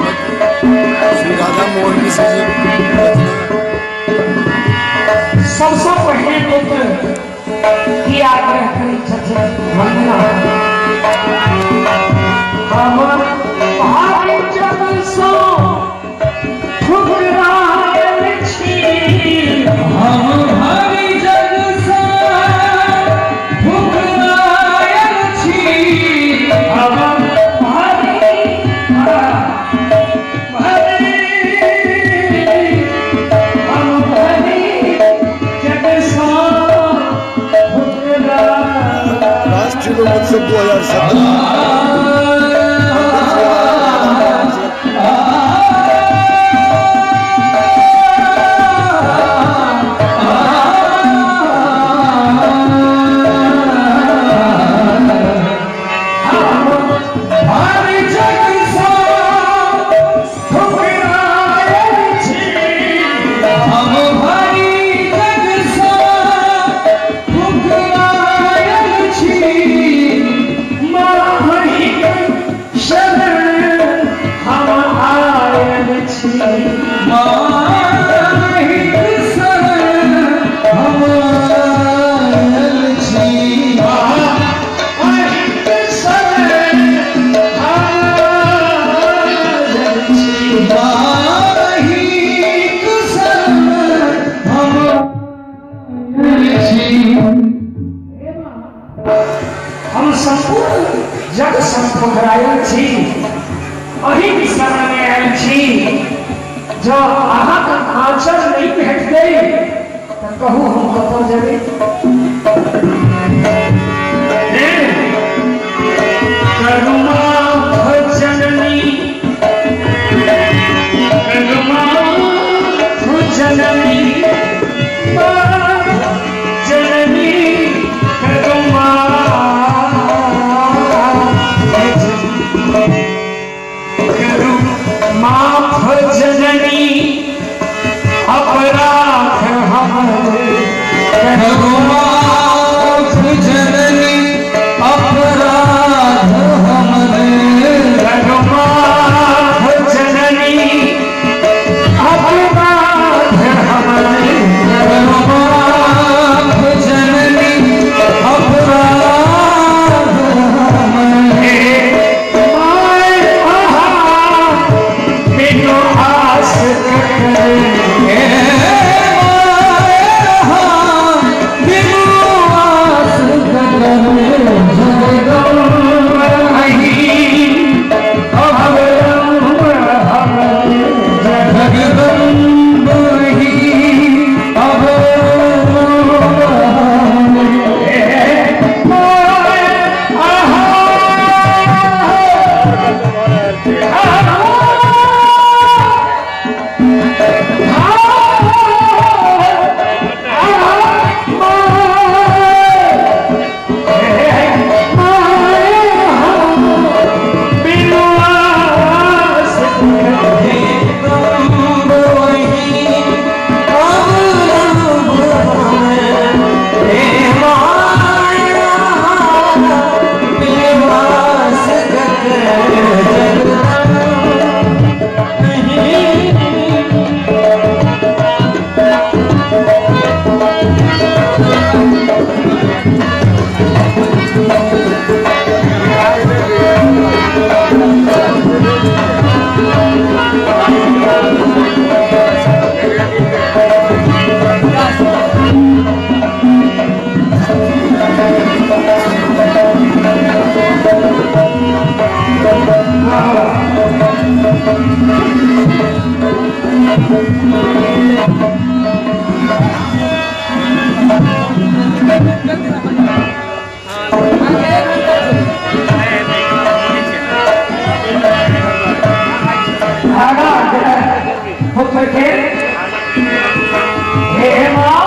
श्री राधा मोहन मिश्र जी सबसे पहले पुत्र की आग्रह करी वंदना हम भारी जग सो ठुकरायल छी हम भारी जग सो ठुकरायल छी हम राष्ट्रीय लोकोत्सव 2017 हम संपूर्ण जग संठुकरायल छी अही शरण में आयल छी जो अहाँक आंचल नहीं भेटतै तो कहू हम कतौ जेबै करुणा भजननी करुणा भजननी जननी अपराध हमरे रघुनाथ जननी अपराध हमरे रघुनाथ जननी अपराध हमरे रघुनाथ जननी अपराध हमरे पुत्र के हे मां